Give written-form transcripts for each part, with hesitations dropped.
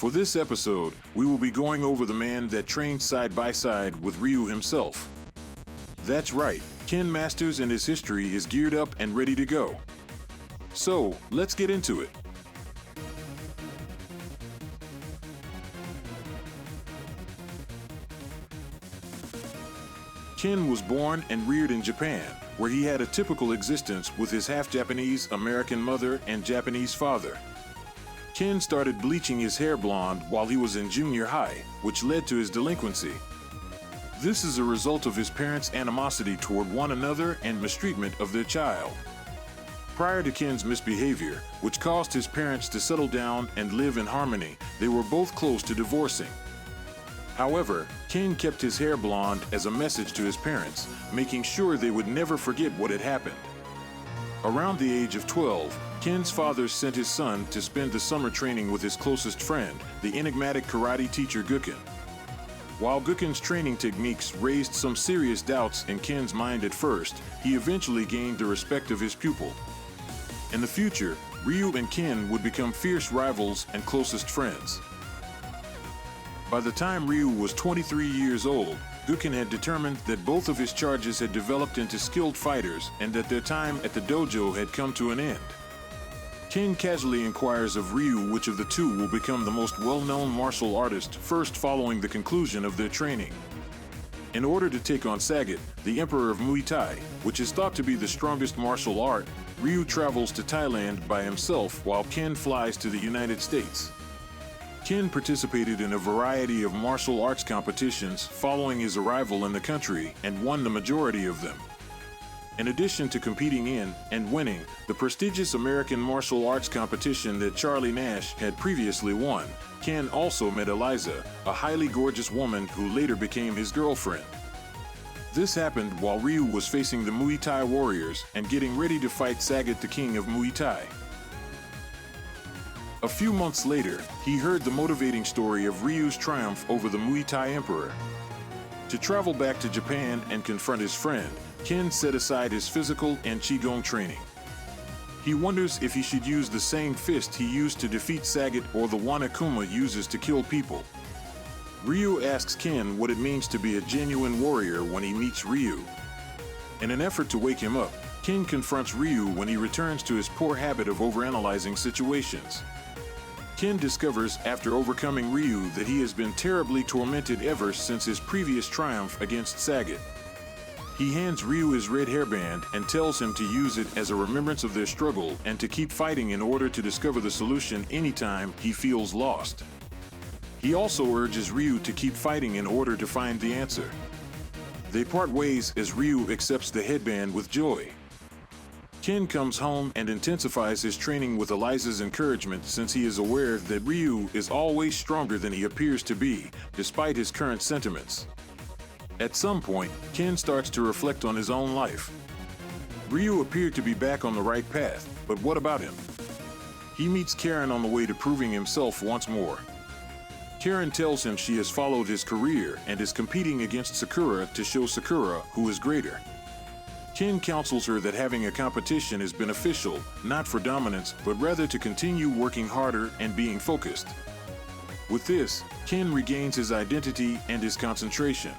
For this episode, we will be going over the man that trained side by side with Ryu himself. That's right, Ken Masters and his history is geared up and ready to go. So, let's get into it. Ken was born and reared in Japan, where he had a typical existence with his half-Japanese American mother and Japanese father. Ken started bleaching his hair blonde while he was in junior high, which led to his delinquency. This is a result of his parents' animosity toward one another and mistreatment of their child. Prior to Ken's misbehavior, which caused his parents to settle down and live in harmony, they were both close to divorcing. However, Ken kept his hair blonde as a message to his parents, making sure they would never forget what had happened. Around the age of 12, Ken's father sent his son to spend the summer training with his closest friend, the enigmatic karate teacher Guken. While Guken's training techniques raised some serious doubts in Ken's mind at first, he eventually gained the respect of his pupil. In the future, Ryu and Ken would become fierce rivals and closest friends. By the time Ryu was 23 years old, Guken had determined that both of his charges had developed into skilled fighters and that their time at the dojo had come to an end. Ken casually inquires of Ryu which of the two will become the most well-known martial artist first following the conclusion of their training. In order to take on Sagat, the emperor of Muay Thai, which is thought to be the strongest martial art, Ryu travels to Thailand by himself while Ken flies to the United States. Ken participated in a variety of martial arts competitions following his arrival in the country and won the majority of them. In addition to competing in and winning the prestigious American martial arts competition that Charlie Nash had previously won, Ken also met Eliza, a highly gorgeous woman who later became his girlfriend. This happened while Ryu was facing the Muay Thai warriors and getting ready to fight Sagat, the king of Muay Thai. A few months later, he heard the motivating story of Ryu's triumph over the Muay Thai emperor. To travel back to Japan and confront his friend, Ken set aside his physical and Qigong training. He wonders if he should use the same fist he used to defeat Sagat or the one Akuma uses to kill people. Ryu asks Ken what it means to be a genuine warrior when he meets Ryu. In an effort to wake him up, Ken confronts Ryu when he returns to his poor habit of overanalyzing situations. Ken discovers after overcoming Ryu that he has been terribly tormented ever since his previous triumph against Sagat. He hands Ryu his red hairband and tells him to use it as a remembrance of their struggle and to keep fighting in order to discover the solution anytime he feels lost. He also urges Ryu to keep fighting in order to find the answer. They part ways as Ryu accepts the headband with joy. Ken comes home and intensifies his training with Eliza's encouragement since he is aware that Ryu is always stronger than he appears to be, despite his current sentiments. At some point, Ken starts to reflect on his own life. Ryu appeared to be back on the right path, but what about him? He meets Karen on the way to proving himself once more. Karen tells him she has followed his career and is competing against Sakura to show Sakura who is greater. Ken counsels her that having a competition is beneficial, not for dominance, but rather to continue working harder and being focused. With this, Ken regains his identity and his concentration.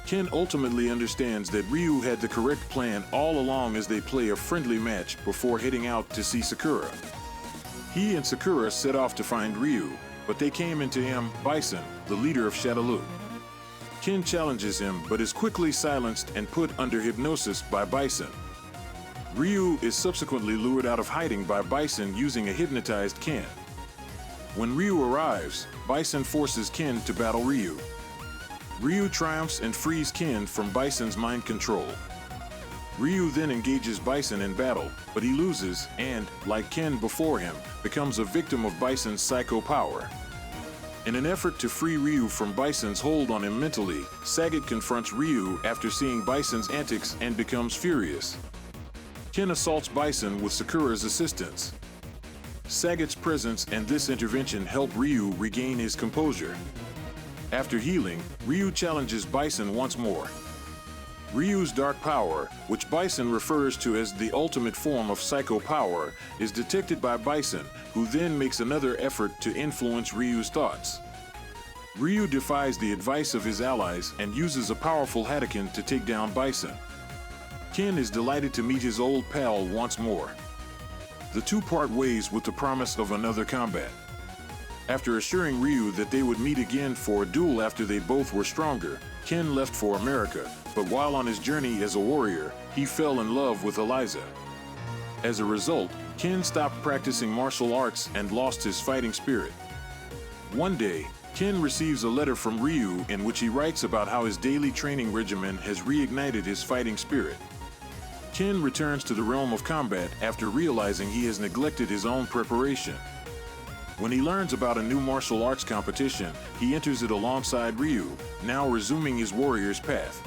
Ken ultimately understands that Ryu had the correct plan all along as they play a friendly match before heading out to see Sakura. He and Sakura set off to find Ryu, but they came into him, Bison, the leader of Shadaloo. Ken challenges him but is quickly silenced and put under hypnosis by Bison. Ryu is subsequently lured out of hiding by Bison using a hypnotized Ken. When Ryu arrives, Bison forces Ken to battle Ryu. Ryu triumphs and frees Ken from Bison's mind control. Ryu then engages Bison in battle, but he loses and, like Ken before him, becomes a victim of Bison's psycho power. In an effort to free Ryu from Bison's hold on him mentally, Sagat confronts Ryu after seeing Bison's antics and becomes furious. Ken assaults Bison with Sakura's assistance. Sagat's presence and this intervention help Ryu regain his composure. After healing, Ryu challenges Bison once more. Ryu's dark power, which Bison refers to as the ultimate form of psycho power, is detected by Bison, who then makes another effort to influence Ryu's thoughts. Ryu defies the advice of his allies and uses a powerful Hadouken to take down Bison. Ken is delighted to meet his old pal once more. The two part ways with the promise of another combat. After assuring Ryu that they would meet again for a duel after they both were stronger, Ken left for America, but while on his journey as a warrior, he fell in love with Eliza. As a result, Ken stopped practicing martial arts and lost his fighting spirit. One day, Ken receives a letter from Ryu in which he writes about how his daily training regimen has reignited his fighting spirit. Ken returns to the realm of combat after realizing he has neglected his own preparation. When he learns about a new martial arts competition, he enters it alongside Ryu, now resuming his warrior's path.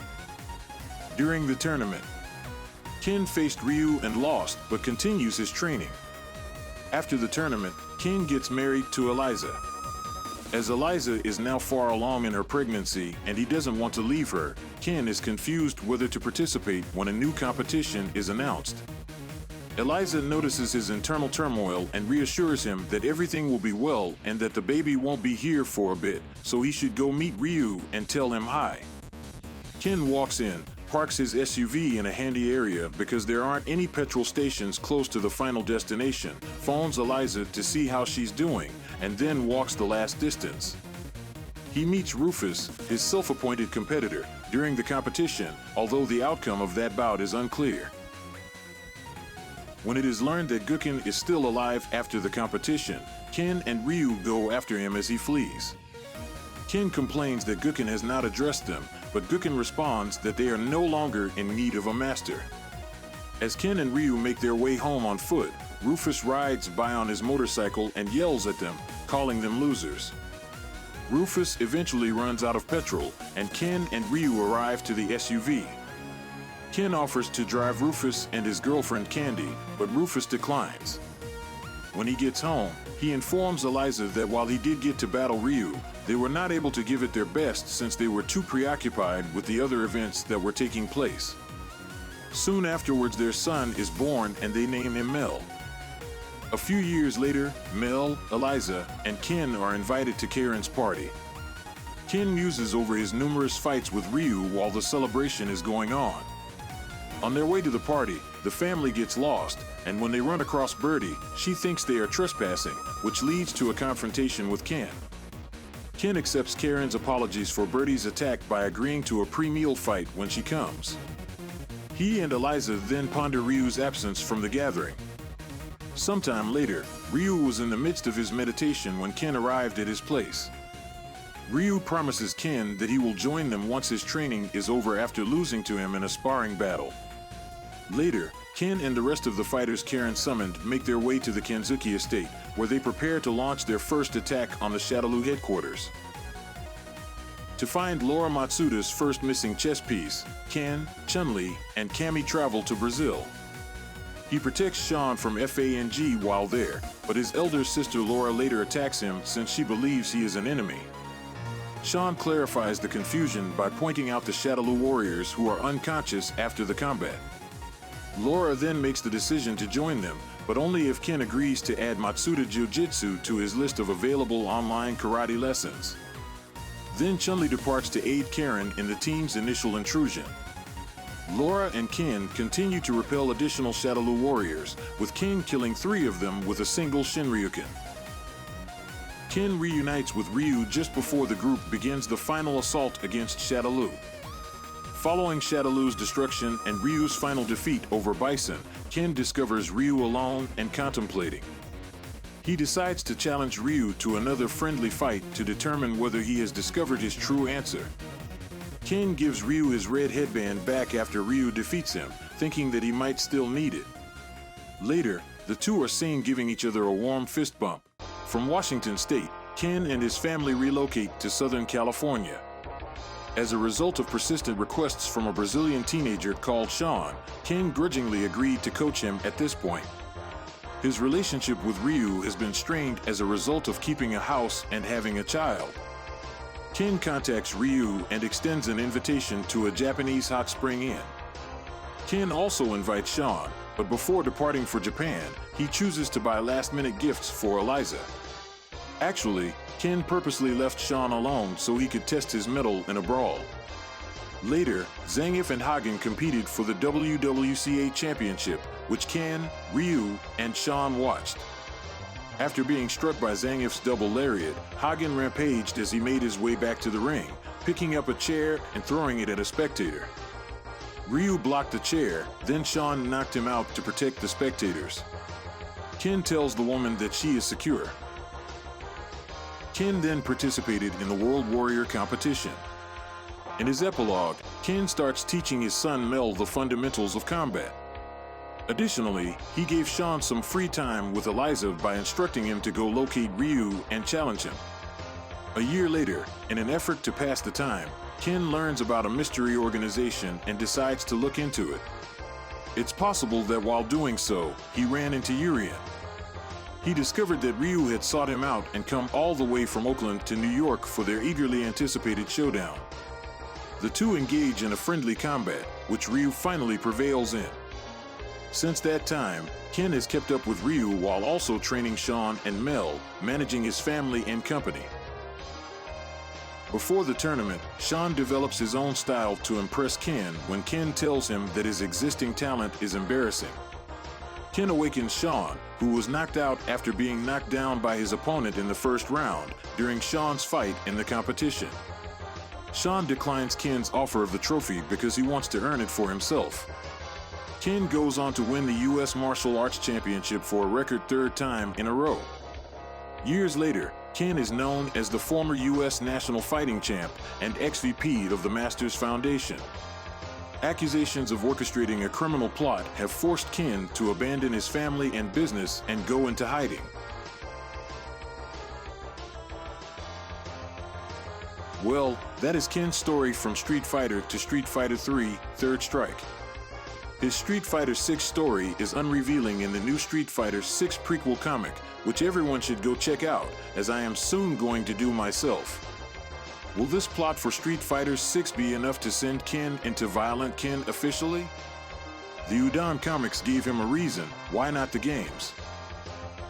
During the tournament, Ken faced Ryu and lost, but continues his training. After the tournament, Ken gets married to Eliza. As Eliza is now far along in her pregnancy and he doesn't want to leave her, Ken is confused whether to participate when a new competition is announced. Eliza notices his internal turmoil and reassures him that everything will be well and that the baby won't be here for a bit, so he should go meet Ryu and tell him hi. Ken walks in, parks his SUV in a handy area because there aren't any petrol stations close to the final destination, phones Eliza to see how she's doing, and then walks the last distance. He meets Rufus, his self-appointed competitor, during the competition, although the outcome of that bout is unclear. When it is learned that Guken is still alive after the competition, Ken and Ryu go after him as he flees. Ken complains that Guken has not addressed them, but Guken responds that they are no longer in need of a master. As Ken and Ryu make their way home on foot, Rufus rides by on his motorcycle and yells at them, calling them losers. Rufus eventually runs out of petrol, and Ken and Ryu arrive to the SUV. Ken offers to drive Rufus and his girlfriend Candy, but Rufus declines. When he gets home, he informs Eliza that while he did get to battle Ryu, they were not able to give it their best since they were too preoccupied with the other events that were taking place. Soon afterwards, their son is born and they name him Mel. A few years later, Mel, Eliza, and Ken are invited to Karen's party. Ken muses over his numerous fights with Ryu while the celebration is going on. On their way to the party, the family gets lost, and when they run across Birdie, she thinks they are trespassing, which leads to a confrontation with Ken. Ken accepts Karen's apologies for Birdie's attack by agreeing to a pre-meal fight when she comes. He and Eliza then ponder Ryu's absence from the gathering. Sometime later, Ryu was in the midst of his meditation when Ken arrived at his place. Ryu promises Ken that he will join them once his training is over after losing to him in a sparring battle. Later, Ken and the rest of the fighters Karen summoned make their way to the Kenzuki estate, where they prepare to launch their first attack on the Shadaloo headquarters. To find Laura Matsuda's first missing chess piece, Ken, Chun-Li, and Cammy travel to Brazil. He protects Sean from FANG while there, but his elder sister Laura later attacks him since she believes he is an enemy. Sean clarifies the confusion by pointing out the Shadaloo warriors who are unconscious after the combat. Laura then makes the decision to join them, but only if Ken agrees to add Matsuda Jiu-Jitsu to his list of available online karate lessons. Then Chun-Li departs to aid Karen in the team's initial intrusion. Laura and Ken continue to repel additional Shadaloo warriors, with Ken killing 3 of them with a single Shinryuken. Ken reunites with Ryu just before the group begins the final assault against Shadaloo. Following Shadaloo's destruction and Ryu's final defeat over Bison, Ken discovers Ryu alone and contemplating. He decides to challenge Ryu to another friendly fight to determine whether he has discovered his true answer. Ken gives Ryu his red headband back after Ryu defeats him, thinking that he might still need it. Later, the two are seen giving each other a warm fist bump. From Washington State, Ken and his family relocate to Southern California. As a result of persistent requests from a Brazilian teenager called Sean, Ken grudgingly agreed to coach him at this point. His relationship with Ryu has been strained as a result of keeping a house and having a child. Ken contacts Ryu and extends an invitation to a Japanese hot spring inn. Ken also invites Sean, but before departing for Japan, he chooses to buy last-minute gifts for Eliza. Actually, Ken purposely left Sean alone so he could test his mettle in a brawl. Later, Zangief and Hagen competed for the WWCA Championship, which Ken, Ryu, and Sean watched. After being struck by Zangief's double lariat, Hagen rampaged as he made his way back to the ring, picking up a chair and throwing it at a spectator. Ryu blocked the chair, then Sean knocked him out to protect the spectators. Ken tells the woman that she is secure. Ken then participated in the World Warrior competition. In his epilogue, Ken starts teaching his son Mel the fundamentals of combat. Additionally, he gave Sean some free time with Eliza by instructing him to go locate Ryu and challenge him. A year later, in an effort to pass the time, Ken learns about a mystery organization and decides to look into it. It's possible that while doing so, he ran into Urien. He discovered that Ryu had sought him out and come all the way from Oakland to New York for their eagerly anticipated showdown. The two engage in a friendly combat, which Ryu finally prevails in. Since that time, Ken has kept up with Ryu while also training Sean and Mel, managing his family and company. Before the tournament, Sean develops his own style to impress Ken when Ken tells him that his existing talent is embarrassing. Ken awakens Sean, who was knocked out after being knocked down by his opponent in the first round during Sean's fight in the competition. Sean declines Ken's offer of the trophy because he wants to earn it for himself. Ken goes on to win the U.S. Martial Arts Championship for a record third time in a row. Years later, Ken is known as the former U.S. National Fighting Champ and ex-VP of the Masters Foundation. Accusations of orchestrating a criminal plot have forced Ken to abandon his family and business and go into hiding. Well, that is Ken's story from Street Fighter to Street Fighter III: Third Strike. His Street Fighter VI story is unrevealing in the new Street Fighter VI prequel comic, which everyone should go check out, as I am soon going to do myself. Will this plot for Street Fighter VI be enough to send Ken into Violent Ken officially? The Udon comics gave him a reason, why not the games?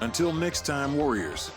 Until next time, Warriors.